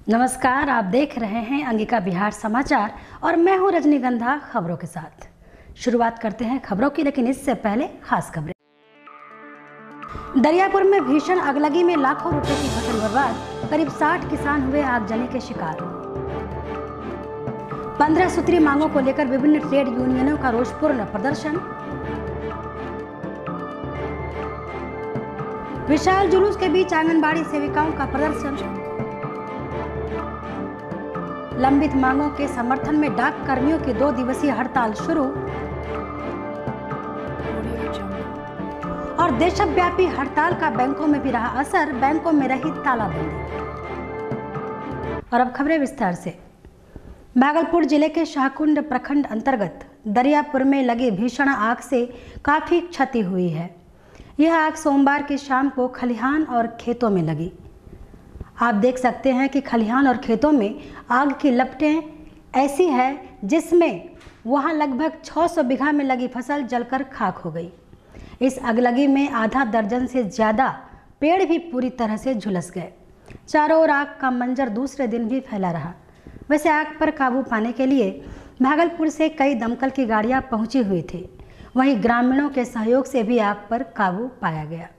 नमस्कार, आप देख रहे हैं अंगिका बिहार समाचार और मैं हूं रजनीगंधा खबरों के साथ। शुरुआत करते हैं खबरों की, लेकिन इससे पहले खास खबरें। दरियापुर में भीषण अगलगी में लाखों रुपए की फसल बर्बाद, करीब 60 किसान हुए आगजनी के शिकार। 15 सूत्री मांगों को लेकर विभिन्न ट्रेड यूनियनों का रोषपूर्ण प्रदर्शन। विशाल जुलूस के बीच आंगनबाड़ी सेविकाओं का प्रदर्शन। लंबित मांगों के समर्थन में डाक कर्मियों की 2 दिवसीय हड़ताल शुरू। और देशव्यापी हड़ताल का बैंकों में भी रहा असर, बैंकों में रही तालाबंदी। और अब खबरें विस्तार से। भागलपुर जिले के शाहकुंड प्रखंड अंतर्गत दरियापुर में लगे भीषण आग से काफी क्षति हुई है। यह आग सोमवार की शाम को खलिहान और खेतों में लगी। आप देख सकते हैं कि खलिहान और खेतों में आग की लपटें ऐसी है जिसमें वहां लगभग 600 बीघा में लगी फसल जलकर खाक हो गई। इस अगलगी में आधा दर्जन से ज़्यादा पेड़ भी पूरी तरह से झुलस गए। चारों ओर आग का मंजर दूसरे दिन भी फैला रहा। वैसे आग पर काबू पाने के लिए भागलपुर से कई दमकल की गाड़ियां पहुंची हुई थी। वहीं ग्रामीणों के सहयोग से भी आग पर काबू पाया गया।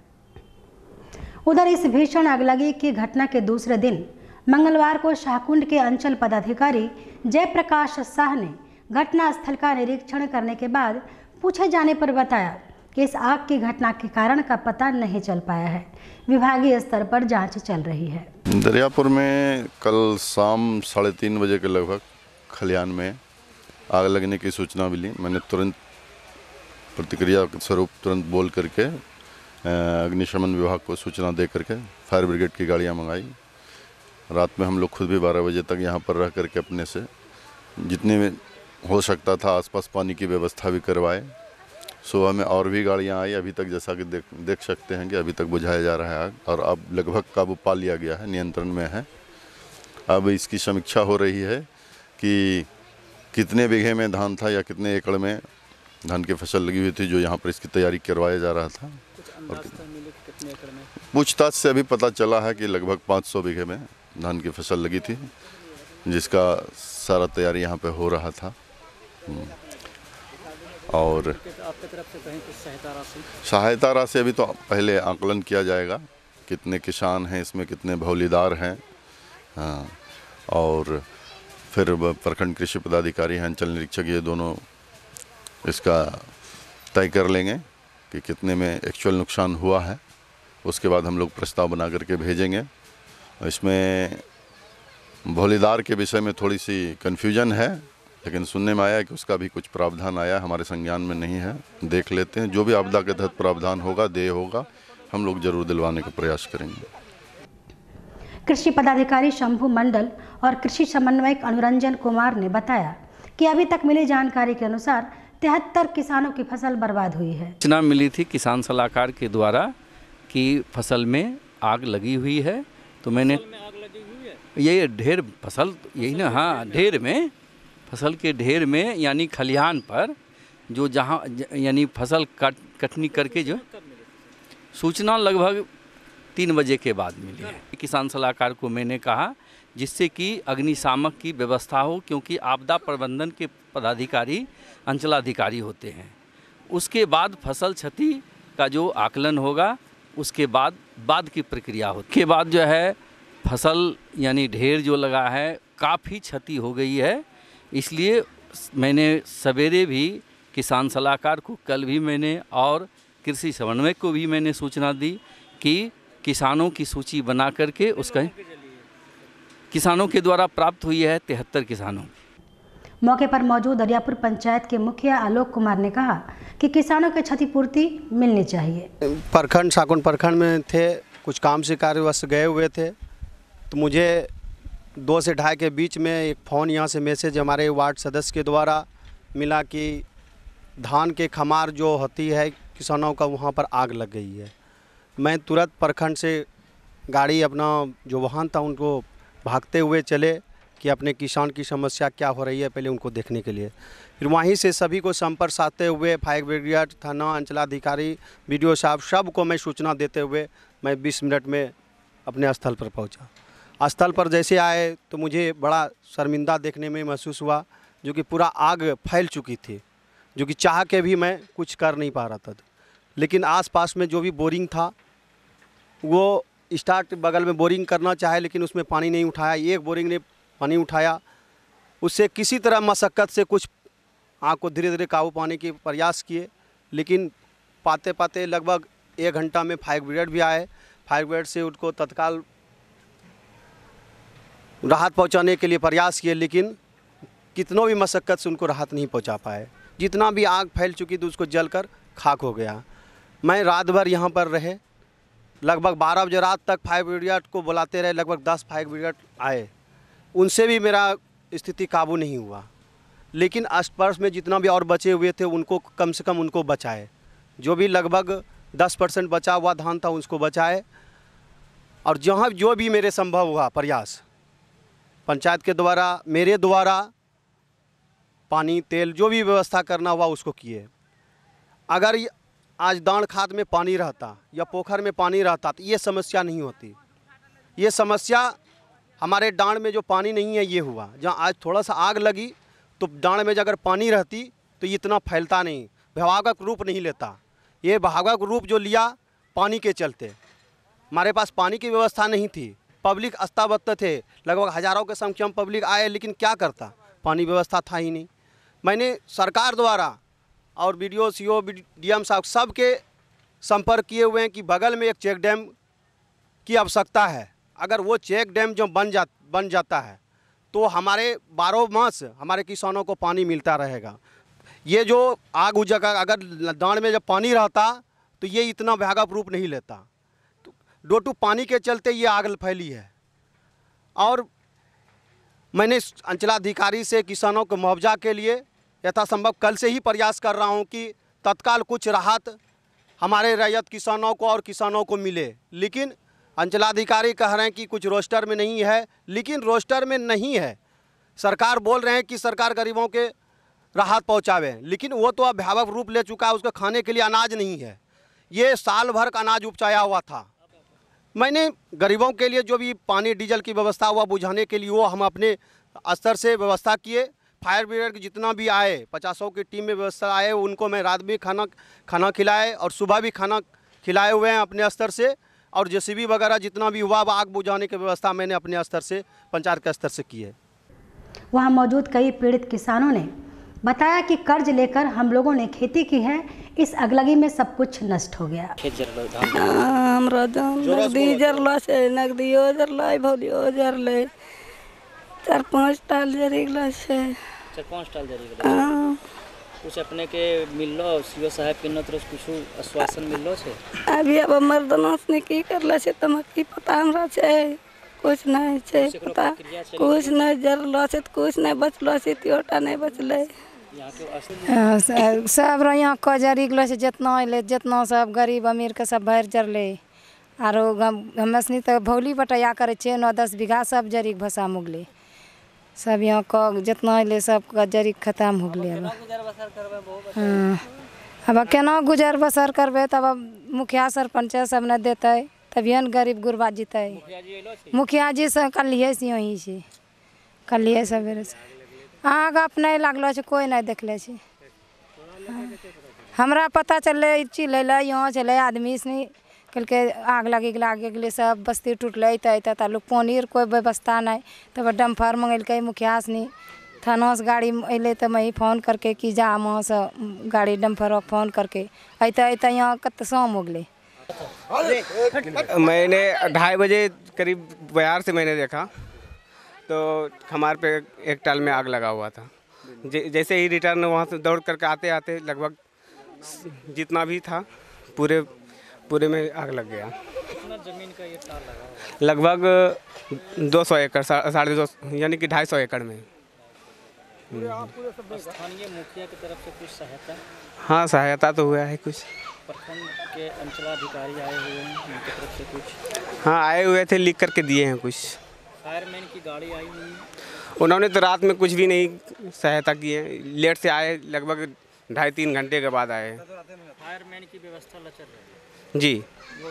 उधर इस भीषण अगलगी की घटना के दूसरे दिन मंगलवार को शाहकुंड के अंचल पदाधिकारी जयप्रकाश साह ने घटनास्थल का निरीक्षण करने के बाद पूछे जाने पर बताया कि इस आग की घटना के कारण का पता नहीं चल पाया है। विभागीय स्तर पर जांच चल रही है। दरियापुर में कल शाम 3:30 बजे के लगभग खलिहान में आग लगने की सूचना मिली। मैंने तुरंत प्रतिक्रिया स्वरूप तुरंत बोल करके अग्निशमन विभाग को सूचना दे करके फायर ब्रिगेड की गाड़ियां मंगाई। रात में हम लोग खुद भी 12 बजे तक यहां पर रह करके अपने से जितने में हो सकता था आसपास पानी की व्यवस्था भी करवाए। सुबह में और भी गाड़ियां आई। अभी तक जैसा कि देख सकते हैं कि अभी तक बुझाया जा रहा है आग, और अब लगभग काबू पा लिया गया है, नियंत्रण में है। अब इसकी समीक्षा हो रही है कि कितने बीघे में धान था या कितने एकड़ में धान की फसल लगी हुई थी जो यहाँ पर इसकी तैयारी करवाया जा रहा था। और पूछताछ से अभी पता चला है कि लगभग 500 बीघे में धान की फसल लगी थी, जिसका सारा तैयारी यहाँ पे हो रहा था। और आपकी तरफ से कहीं कुछ सहायता राशि अभी तो पहले आकलन किया जाएगा, कितने किसान हैं इसमें, कितने भौलीदार हैं। हाँ, और फिर प्रखंड कृषि पदाधिकारी हैं, अंचल निरीक्षक, ये दोनों इसका तय कर लेंगे कि कितने में एक्चुअल नुकसान हुआ है। उसके बाद हम लोग प्रस्ताव बना करके भेजेंगे। इसमें भौलीदार के विषय में थोड़ी सी कन्फ्यूजन है, लेकिन सुनने में आया है कि उसका भी कुछ प्रावधान आया, हमारे संज्ञान में नहीं है। देख लेते हैं, जो भी आपदा के तहत प्रावधान होगा, देय होगा, हम लोग जरूर दिलवाने का प्रयास करेंगे। कृषि पदाधिकारी शंभू मंडल और कृषि समन्वयक अनुरंजन कुमार ने बताया कि अभी तक मिली जानकारी के अनुसार 73 किसानों की फसल बर्बाद हुई है। सूचना मिली थी किसान सलाहकार के द्वारा कि फसल में आग लगी हुई है, तो मैंने ये ढेर फसल यही ना, हाँ, ढेर में फसल के ढेर में यानी खलिहान पर जो जहाँ यानी फसल कटनी करके जो सूचना लगभग 3 बजे के बाद मिली है। किसान सलाहकार को मैंने कहा जिससे कि अग्निशामक की व्यवस्था हो, क्योंकि आपदा प्रबंधन के पदाधिकारी अंचलाधिकारी होते हैं। उसके बाद फसल क्षति का जो आकलन होगा, उसके बाद की प्रक्रिया होती है। उसके बाद जो है फसल यानी ढेर जो लगा है काफ़ी क्षति हो गई है। इसलिए मैंने सवेरे भी किसान सलाहकार को, कल भी मैंने, और कृषि समन्वयक को भी मैंने सूचना दी कि किसानों की सूची बना करके उसका किसानों के द्वारा प्राप्त हुई है 73 किसानों। मौके पर मौजूद दरियापुर पंचायत के मुखिया आलोक कुमार ने कहा कि किसानों की क्षतिपूर्ति मिलनी चाहिए। प्रखंड शाहकुंड प्रखंड में थे, कुछ काम से कार्यवश गए हुए थे, तो मुझे 2 से 2:30 के बीच में एक फ़ोन यहाँ से मैसेज हमारे वार्ड सदस्य के द्वारा मिला कि धान के खमार जो होती है किसानों का, वहाँ पर आग लग गई है। मैं तुरंत प्रखंड से गाड़ी, अपना जो वाहन था, उनको भागते हुए चले कि अपने किसान की समस्या क्या हो रही है पहले उनको देखने के लिए। फिर वहीं से सभी को संपर्क साधते हुए फायर ब्रिगेड, थाना, अंचलाधिकारी, BDO साहब, सबको मैं सूचना देते हुए मैं 20 मिनट में अपने स्थल पर पहुंचा। स्थल पर जैसे आए तो मुझे बड़ा शर्मिंदा देखने में महसूस हुआ, जो कि पूरा आग फैल चुकी थी, जो कि चाह के भी मैं कुछ कर नहीं पा रहा था। लेकिन आसपास में जो भी बोरिंग था वो स्टार्ट बगल में बोरिंग करना चाहे, लेकिन उसमें पानी नहीं उठाया। एक बोरिंग ने पानी उठाया, उससे किसी तरह मशक्क़त से कुछ आग को धीरे धीरे काबू पाने के प्रयास किए, लेकिन पाते पाते लगभग 1 घंटा में फायर ब्रिगेड भी आए। फायर ब्रिगेड से उनको तत्काल राहत पहुंचाने के लिए प्रयास किए, लेकिन कितनों भी मशक्क़त से उनको राहत नहीं पहुंचा पाए। जितना भी आग फैल चुकी थी उसको जलकर खाक हो गया। मैं रात भर यहाँ पर रहे, लगभग 12 बजे रात तक फायर ब्रिगेड को बुलाते रहे। लगभग 10 फायर ब्रिगेड आए, उनसे भी मेरा स्थिति काबू नहीं हुआ। लेकिन आसपास में जितना भी और बचे हुए थे उनको कम से कम उनको बचाए। जो भी लगभग 10% बचा हुआ धान था उसको बचाए। और जहाँ जो भी मेरे संभव हुआ प्रयास पंचायत के द्वारा, मेरे द्वारा पानी तेल जो भी व्यवस्था करना हुआ उसको किए। अगर आज दाण खाद में पानी रहता या पोखर में पानी रहता तो ये समस्या नहीं होती। ये समस्या हमारे डांड में जो पानी नहीं है ये हुआ। जहाँ आज थोड़ा सा आग लगी तो डांड में अगर पानी रहती तो इतना फैलता नहीं, भयावह रूप नहीं लेता। ये भयावह रूप जो लिया पानी के चलते। हमारे पास पानी की व्यवस्था नहीं थी, पब्लिक अस्ताव्यस्त थे, लगभग हज़ारों के संख्या में पब्लिक आए, लेकिन क्या करता, पानी व्यवस्था था ही नहीं। मैंने सरकार द्वारा और BDO CO DM साहब सबके संपर्क किए हुए हैं कि बगल में एक चेक डैम की आवश्यकता है। अगर वो चेक डैम जो बन जाता है तो हमारे 12 मास हमारे किसानों को पानी मिलता रहेगा। ये जो आग उजागा अगर दांड में जब पानी रहता तो ये इतना भयावह रूप नहीं लेता। तो डोटू पानी के चलते ये आग फैली है। और मैंने अंचलाधिकारी से किसानों को मुआवजा के लिए यथासंभव कल से ही प्रयास कर रहा हूं कि तत्काल कुछ राहत हमारे रैयत किसानों को और किसानों को मिले। लेकिन अंचलाधिकारी कह रहे हैं कि कुछ रोस्टर में नहीं है, लेकिन रोस्टर में नहीं है। सरकार बोल रहे हैं कि सरकार गरीबों के राहत पहुंचावे, लेकिन वो तो अब भयावह रूप ले चुका है। उसका खाने के लिए अनाज नहीं है। ये साल भर का अनाज उपचाया हुआ था। मैंने गरीबों के लिए जो भी पानी डीजल की व्यवस्था हुआ बुझाने के लिए वो हम अपने स्तर से व्यवस्था किए। फायर ब्रिगेड जितना भी आए 50 की टीम में व्यवस्था आए, उनको मैं रात में खाना खिलाए और सुबह भी खाना खिलाए हुए हैं अपने स्तर से। और JCB वगैरह जितना भी हुआ आग बुझाने की व्यवस्था मैंने अपने स्तर से, पंचायत के स्तर से की है। वहाँ मौजूद कई पीड़ित किसानों ने बताया कि कर्ज लेकर हम लोगों ने खेती की है, इस अगलगी में सब कुछ नष्ट हो गया। नगदियो जरलै भौलियो जरलै 4-5 टाल जरी गेलो छै। 4-5 टाल जरी गेलो। कुछ अपने के मिललो CO साहब के न तरफ कुछ आश्वासन मिललो छै? अभी अब मर्दनास ने की करला छै तम की पता हमरा छै। कुछ नहीं छै पता, कुछ नहीं जरलो छै, कुछ नहीं बचलो छै, त्योटा नहीं बचलै। सब यहाँ को जरी गेलो छै, जितना अइले जितना सब गरीब अमीर के सब भरि जरलै। आरो हमे सनी तो भौली बटैया करे छियै, 9-10 बीघा सब जरी के भसा मुगलै। सब यहाँ को जितना अइले सब जरी खत्म हो गेलै। हाँ, अब केना गुजर बसर करबै? तब मुखिया सरपंच सब ने देतै तभिए न गरीब गुरबा जीतै। मुखिया जी से कलिए से यहीं से कलिए सवेरे से आग अपने लागलो छै, कोई नहीं देखले छै। हमरा पता चललै चिल्लै यहाँ चले आदमी से कहलकै आग लगी गेलै, सब बस्ती टूटलै। अइते लोग पानी कोई व्यवस्था नहीं। तब डम्फर मंगेलकै मुखिया से, थाना से गाड़ी अइले तो मैं फोन करके कि जा वहाँ से गाड़ी डम्फर फोन करके अइते यहाँ कत शाम हो गए। मैंने 2:30 बजे करीब बिहार से मैंने देखा तो हमारे पे एक टाल में आग लगा हुआ था। जैसे ही रिटर्न वहाँ से दौड़ करके आते आते लगभग जितना भी था पूरे में आग लग गया। कितना जमीन का ये टाल लगा हुआ? लगभग 200 एकड़ 250 यानी कि 250 एकड़ में। स्थानीय मुखिया की तरफ से कुछ सहायता? हाँ, सहायता तो हुआ है कुछ। प्रखंड के अंचलाधिकारी आए हुए हैं, उनकी तरफ से कुछ? हाँ, आए हुए थे, लिख करके दिए हैं कुछ। फायरमैन की गाड़ी आई हुई है? उन्होंने तो रात में कुछ भी नहीं सहायता की है। लेट से आए, लगभग 2.5-3 घंटे के बाद आए। फायरमैन की व्यवस्था लचर रही जी, वो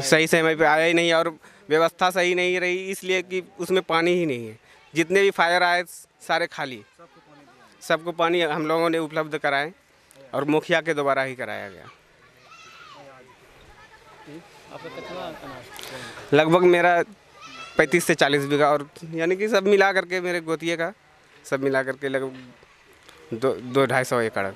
सही समय पे आया ही नहीं और व्यवस्था सही नहीं रही, इसलिए कि उसमें पानी ही नहीं है। जितने भी फायर आए सारे खाली, सबको पानी हम लोगों ने उपलब्ध कराए और मुखिया के द्वारा ही कराया गया। आपका कितना? लगभग मेरा 35 से 40 बीघा, और यानी कि सब मिला करके मेरे गोतिये का सब मिला करके लगभग 2-250 एकड़।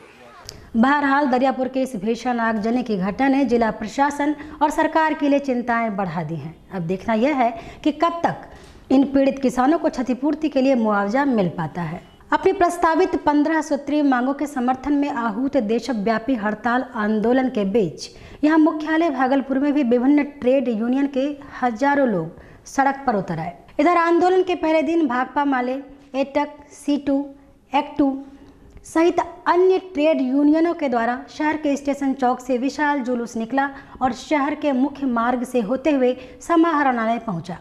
बहरहाल दरियापुर के इस भीषण आगजनी की घटना ने जिला प्रशासन और सरकार के लिए चिंताएं बढ़ा दी हैं। अब देखना यह है कि कब तक इन पीड़ित किसानों को क्षतिपूर्ति के लिए मुआवजा मिल पाता है। अपनी प्रस्तावित 15 सूत्रीय मांगों के समर्थन में आहूत देशव्यापी हड़ताल आंदोलन के बीच यहां मुख्यालय भागलपुर में भी विभिन्न ट्रेड यूनियन के हजारों लोग सड़क पर उतर आए। इधर आंदोलन के पहले दिन भाकपा माले, एटक, C2, एक्टू सहित अन्य ट्रेड यूनियनों के द्वारा शहर के स्टेशन चौक से विशाल जुलूस निकला और शहर के मुख्य मार्ग से होते हुए समाहरणालय पहुंचा।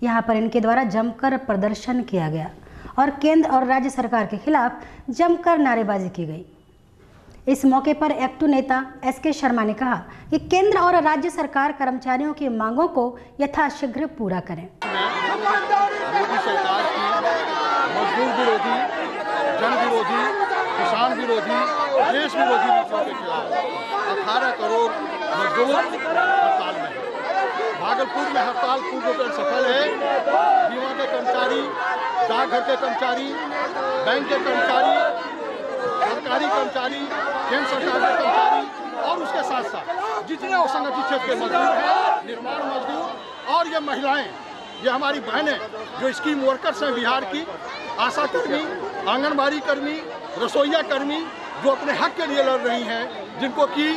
यहां पर इनके द्वारा जमकर प्रदर्शन किया गया और केंद्र और राज्य सरकार के खिलाफ जमकर नारेबाजी की गई। इस मौके पर एक्टू नेता SK शर्मा ने कहा कि केंद्र और राज्य सरकार कर्मचारियों की मांगों को यथाशीघ्र पूरा करें। मोदी सरकार की मजदूर विरोधी, जन विरोधी, किसान विरोधी, देश विरोधी नीतियों के खिलाफ 18 करोड़ मजदूर हड़ताल में है। भागलपुर में हड़ताल पूर्णतः सफल है। बीमा के कर्मचारी, डाकघर के कर्मचारी, बैंक के कर्मचारी, सरकारी कर्मचारी, केंद्र सरकार के कर्मचारी और उसके साथ साथ जितने असंगठित क्षेत्र के मजदूर हैं, निर्माण मजदूर और ये महिलाएं, ये हमारी बहनें जो स्कीम वर्कर्स हैं बिहार की, आशा कर्मी, आंगनबाड़ी कर्मी, रसोईया कर्मी जो अपने हक के लिए लड़ रही हैं, जिनको कि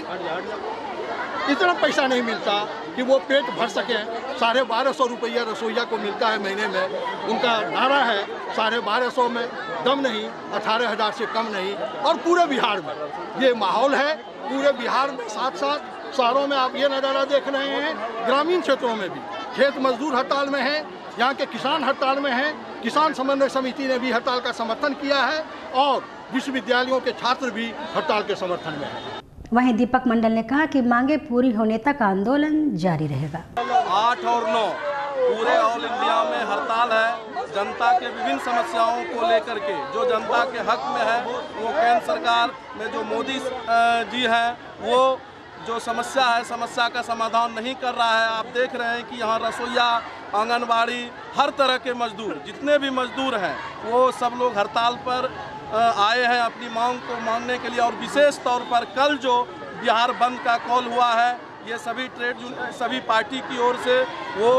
इतना पैसा नहीं मिलता कि वो पेट भर सकें। 1250 रुपया रसोईया को मिलता है महीने में। उनका नारा है 1250 में दम नहीं, 18,000 से कम नहीं। और पूरे बिहार में ये माहौल है, पूरे बिहार में साथ साथ शहरों में आप ये नज़ारा देख रहे हैं। ग्रामीण क्षेत्रों में भी खेत मजदूर हड़ताल में हैं, यहाँ के किसान हड़ताल में हैं। किसान समन्वय समिति ने भी हड़ताल का समर्थन किया है और विश्वविद्यालयों के छात्र भी हड़ताल के समर्थन में हैं। वहीं दीपक मंडल ने कहा कि मांगे पूरी होने तक आंदोलन जारी रहेगा। 8 और 9 पूरे ऑल इंडिया में हड़ताल है। जनता के विभिन्न समस्याओं को लेकर के जो जनता के हक में है, वो केंद्र सरकार में जो मोदी जी हैं वो जो समस्या है, समस्या का समाधान नहीं कर रहा है। आप देख रहे हैं कि यहाँ रसोईया, आंगनबाड़ी, हर तरह के मजदूर, जितने भी मजदूर हैं वो सब लोग हड़ताल पर आए हैं अपनी मांग को मांगने के लिए। और विशेष तौर पर कल जो बिहार बंद का कॉल हुआ है, ये सभी ट्रेड यूनियन, सभी पार्टी की ओर से वो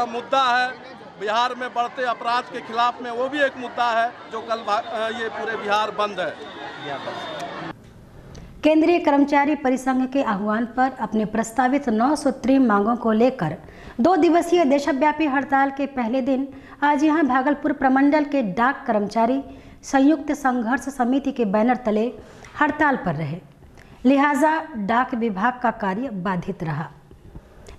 मुद्दा है। बिहार में बढ़ते अपराध के खिलाफ में वो भी एक मुद्दा है जो कल ये पूरे बिहार बंद है। केंद्रीय कर्मचारी परिसंघ के आह्वान पर अपने प्रस्तावित 9 सूत्रीय मांगों को लेकर 2 दिवसीय देशव्यापी हड़ताल के पहले दिन आज यहां भागलपुर प्रमंडल के डाक कर्मचारी संयुक्त संघर्ष समिति के बैनर तले हड़ताल पर रहे। लिहाजा डाक विभाग का कार्य बाधित रहा।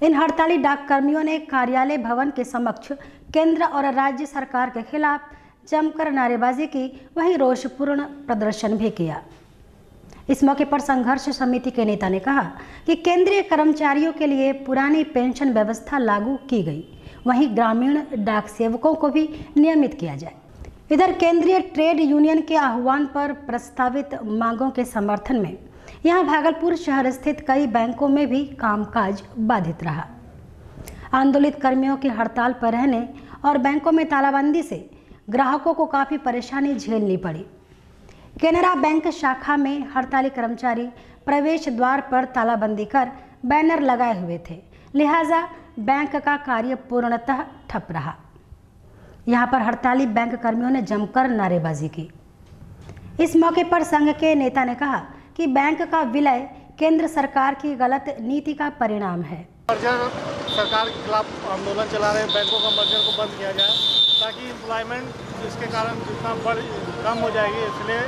इन हड़ताली डाक कर्मियों ने कार्यालय भवन के समक्ष केंद्र और राज्य सरकार के खिलाफ जमकर नारेबाजी की, वहीं रोषपूर्ण प्रदर्शन भी किया। इस मौके पर संघर्ष समिति के नेता ने कहा कि केंद्रीय कर्मचारियों के लिए पुरानी पेंशन व्यवस्था लागू की गई, वहीं ग्रामीण डाक सेवकों को भी नियमित किया जाए। इधर केंद्रीय ट्रेड यूनियन के आह्वान पर प्रस्तावित मांगों के समर्थन में यहां भागलपुर शहर स्थित कई बैंकों में भी कामकाज बाधित रहा। आंदोलित कर्मियों की हड़ताल पर रहने और बैंकों में तालाबंदी से ग्राहकों को काफ़ी परेशानी झेलनी पड़ी। केनरा बैंक शाखा में हड़ताली कर्मचारी प्रवेश द्वार पर तालाबंदी कर बैनर लगाए हुए थे, लिहाजा बैंक का कार्य पूर्णतः ठप रहा। यहां पर हड़ताली बैंक कर्मियों ने जमकर नारेबाजी की। इस मौके पर संघ के नेता ने कहा कि बैंक का विलय केंद्र सरकार की गलत नीति का परिणाम है। मर्जर सरकार के खिलाफ आंदोलन चला रहे बैंकों का मर्जर को बंद किया जाए ताकि एम्प्लॉयमेंट जिसके कारण जितना कम हो जाएगी, इसलिए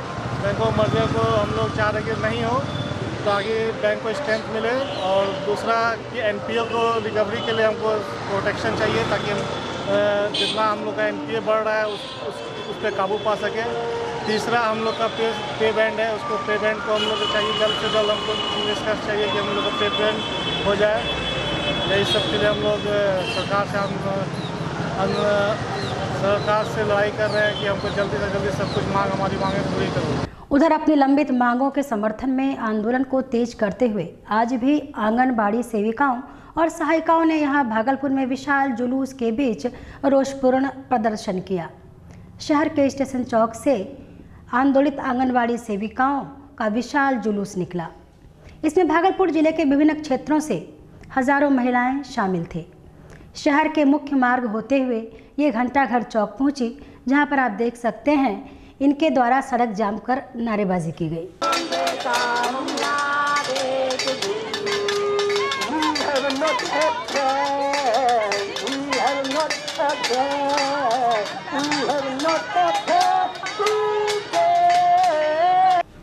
बैंकों मर्जर को हम लोग चाह रहे कि नहीं हो ताकि बैंक को स्ट्रेंथ मिले। और दूसरा कि एनपीओ को रिकवरी के लिए हमको प्रोटेक्शन चाहिए ताकि हम जितना हम लोग का एनपीए बढ़ रहा है उस पर काबू पा सके। तीसरा हम लोग का पे बैंड है, उसको पे बैंड को हम लोग को चाहिए जल्द से जल्द, हमको निष्कर्ष चाहिए कि हम लोग का पे बैंड हो जाए। यही सब के लिए हम लोग सरकार से लड़ाई कर रहे हैं कि हमको जल्दी से जल्दी सब कुछ हमारी मांगें पूरी करो। उधर अपनी लंबित मांगों के समर्थन में आंदोलन को तेज करते हुए आज भी आंगनबाड़ी सेविकाओं और सहायिकाओं ने यहां भागलपुर में विशाल जुलूस के बीच रोषपूर्ण प्रदर्शन किया। शहर के स्टेशन चौक से आंदोलित आंगनबाड़ी सेविकाओं का विशाल जुलूस निकला। इसमें भागलपुर जिले के विभिन्न क्षेत्रों से हजारों महिलाएं शामिल थे। शहर के मुख्य मार्ग होते हुए ये घंटाघर चौक पहुंची, जहां पर आप देख सकते हैं इनके द्वारा सड़क जाम कर नारेबाजी की गई।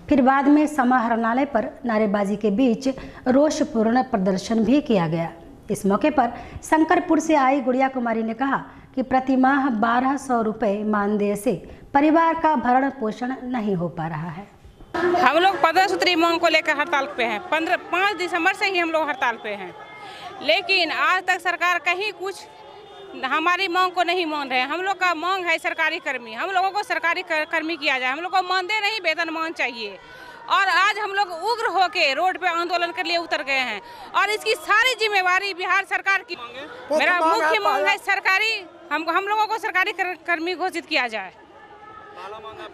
फिर बाद में समाहरणालय पर नारेबाजी के बीच रोषपूर्ण प्रदर्शन भी किया गया। इस मौके पर शंकरपुर से आई गुड़िया कुमारी ने कहा कि प्रति माह 1200 रुपये मानदेय से परिवार का भरण पोषण नहीं हो पा रहा है। हम लोग 15 सूत्री मांग को लेकर हड़ताल पे हैं। 5 दिसंबर से ही हम लोग हड़ताल पे हैं, लेकिन आज तक सरकार कहीं कुछ हमारी मांग को नहीं मान रहे हैं। हम लोग का मांग है सरकारी कर्मी, हम लोगों को सरकारी कर्मी किया जाए, हम लोग को मानदेय नहीं वेतनमान चाहिए। और आज हम लोग उग्र होके रोड पे आंदोलन के लिए उतर गए हैं और इसकी सारी जिम्मेवारी बिहार सरकार की। मेरा मुख्य मांग है सरकारी, हम लोगों को सरकारी कर्मी घोषित किया जाए।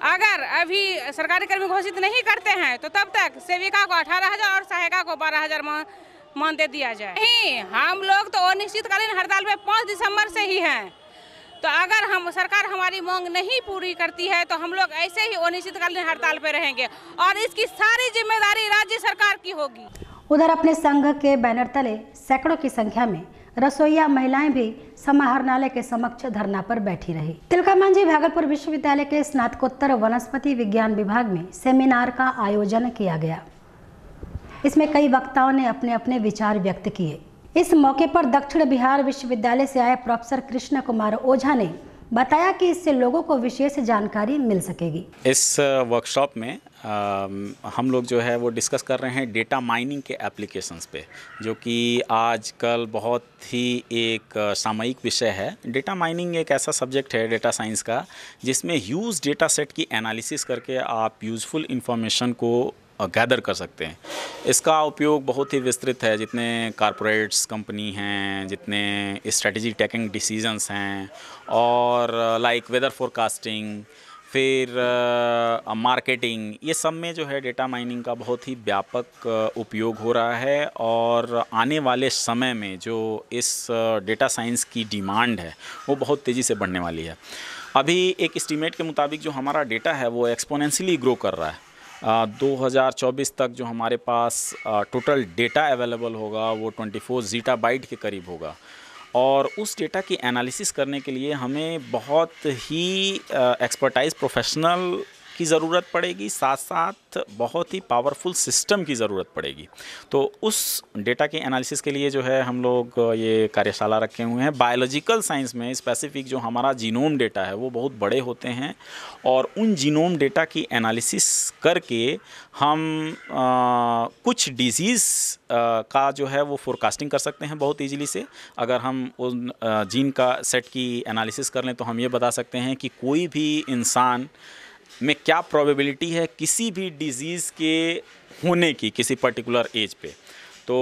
अगर अभी सरकारी कर्मी घोषित नहीं करते हैं तो तब तक सेविका को 18,000 और सहायिका को 12,000 मानदेय दिया जाए। नहीं, हम लोग तो अनिश्चितकालीन हड़ताल पे 5 दिसंबर से ही हैं। तो अगर हम सरकार हमारी मांग नहीं पूरी करती है तो हम लोग ऐसे ही अनिश्चितकालीन हड़ताल पे रहेंगे और इसकी सारी जिम्मेदारी राज्य सरकार की होगी। उधर अपने संघ के बैनर तले सैकड़ों की संख्या में रसोईया महिलाएं भी समाहरणालय के समक्ष धरना पर बैठी रही। तिलका मांझी भागलपुर विश्वविद्यालय के स्नातकोत्तर वनस्पति विज्ञान विभाग में सेमिनार का आयोजन किया गया। इसमें कई वक्ताओं ने अपने अपने विचार व्यक्त किए। इस मौके पर दक्षिण बिहार विश्वविद्यालय से आए प्रोफेसर कृष्ण कुमार ओझा ने बताया कि इससे लोगों को विशेष जानकारी मिल सकेगी। इस वर्कशॉप में हम लोग जो है वो डिस्कस कर रहे हैं डेटा माइनिंग के एप्लीकेशंस पे, जो कि आजकल बहुत ही एक सामयिक विषय है। डेटा माइनिंग एक ऐसा सब्जेक्ट है डेटा साइंस का जिसमें ह्यूज डेटा सेट की एनालिसिस करके आप यूज़फुल इंफॉर्मेशन को गैदर कर सकते हैं। इसका उपयोग बहुत ही विस्तृत है। जितने कॉरपोरेट्स कंपनी हैं, जितने स्ट्रेटजी टेकिंग डिसीजंस हैं और लाइक वेदर फोरकास्टिंग, फिर मार्केटिंग, ये सब में जो है डेटा माइनिंग का बहुत ही व्यापक उपयोग हो रहा है। और आने वाले समय में जो इस डेटा साइंस की डिमांड है वो बहुत तेज़ी से बढ़ने वाली है। अभी एक एस्टीमेट के मुताबिक जो हमारा डेटा है वो एक्सपोनेंशियली ग्रो कर रहा है। 2024 तक जो हमारे पास टोटल डेटा अवेलेबल होगा वो 24 ज़ीटाबाइट के करीब होगा। और उस डेटा की एनालिसिस करने के लिए हमें बहुत ही एक्सपर्टाइज प्रोफेशनल की ज़रूरत पड़ेगी, साथ साथ बहुत ही पावरफुल सिस्टम की ज़रूरत पड़ेगी। तो उस डेटा के एनालिसिस के लिए जो है हम लोग ये कार्यशाला रखे हुए हैं। बायोलॉजिकल साइंस में स्पेसिफिक जो हमारा जीनोम डेटा है वो बहुत बड़े होते हैं और उन जीनोम डेटा की एनालिसिस करके हम कुछ डिजीज़ का जो है वो फोरकास्टिंग कर सकते हैं बहुत ईजीली से। अगर हम उन जीन का सेट की एनालिसिस कर लें तो हम ये बता सकते हैं कि कोई भी इंसान में क्या प्रोबेबिलिटी है किसी भी डिज़ीज़ के होने की किसी पर्टिकुलर एज पे। तो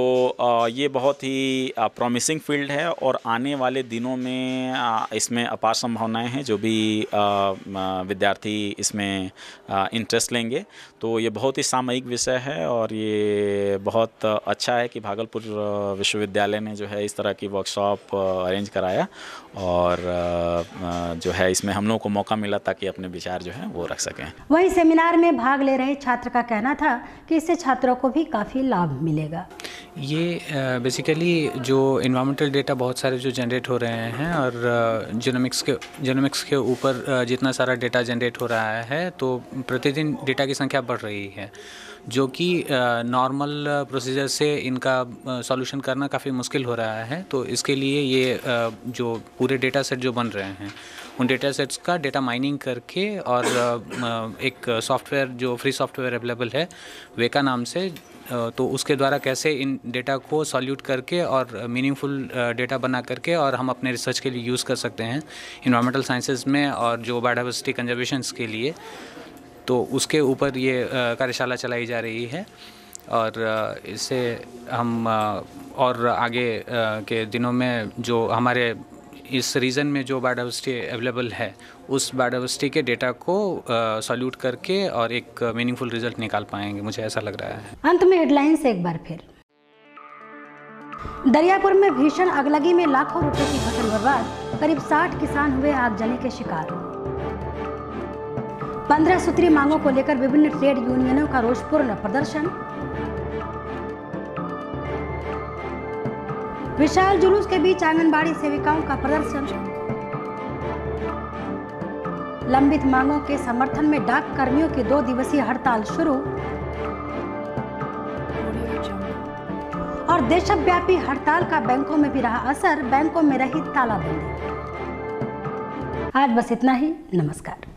ये बहुत ही प्रॉमिसिंग फील्ड है और आने वाले दिनों में इसमें अपार संभावनाएं हैं। जो भी विद्यार्थी इसमें इंटरेस्ट लेंगे तो ये बहुत ही सामयिक विषय है और ये बहुत अच्छा है कि भागलपुर विश्वविद्यालय ने जो है इस तरह की वर्कशॉप अरेंज कराया और जो है इसमें हम लोगों को मौका मिला ताकि अपने विचार जो है वो रख सकें। वहीं सेमिनार में भाग ले रहे छात्र का कहना था कि इससे छात्रों को भी काफ़ी लाभ मिलेगा। ये बेसिकली जो इन्वायरमेंटल डेटा बहुत सारे जो जनरेट हो रहे हैं और जीनोमिक्स के ऊपर जितना सारा डेटा जनरेट हो रहा है तो प्रतिदिन डेटा की संख्या बढ़ रही है, जो कि नॉर्मल प्रोसीजर से इनका सॉल्यूशन करना काफ़ी मुश्किल हो रहा है। तो इसके लिए ये जो पूरे डेटा सेट जो बन रहे हैं उन डेटा सेट्स का डेटा माइनिंग करके और एक सॉफ्टवेयर जो फ्री सॉफ्टवेयर अवेलेबल है वेका नाम से, तो उसके द्वारा कैसे इन डेटा को सॉल्यूट करके और मीनिंगफुल डेटा बना करके और हम अपने रिसर्च के लिए यूज़ कर सकते हैं इन्वायरमेंटल साइंसेज में और जो बायोडाइवर्सिटी कंजर्वेशंस के लिए। तो उसके ऊपर ये कार्यशाला चलाई जा रही है और इससे हम और आगे के दिनों में जो हमारे इस रीजन में जो बायोडाइवर्सिटी अवेलेबल है उस बायोडाइवर्सिटी के डेटा को सॉल्यूट करके और एक मीनिंगफुल रिजल्ट निकाल पाएंगे, मुझे ऐसा लग रहा है। अंत में हेडलाइंस एक बार फिर। दरियापुर में भीषण अगलगी में लाखों रुपए की फसल बर्बाद, करीब 60 किसान हुए आगजनी के शिकार। 15 सूत्री मांगों को लेकर विभिन्न ट्रेड यूनियनों का रोषपूर्ण प्रदर्शन। विशाल जुलूस के बीच आंगनबाड़ी सेविकाओं का प्रदर्शन। लंबित मांगों के समर्थन में डाक कर्मियों की 2 दिवसीय हड़ताल शुरू। और देशव्यापी हड़ताल का बैंकों में भी रहा असर, बैंकों में रही तालाबंदी। आज बस इतना ही, नमस्कार।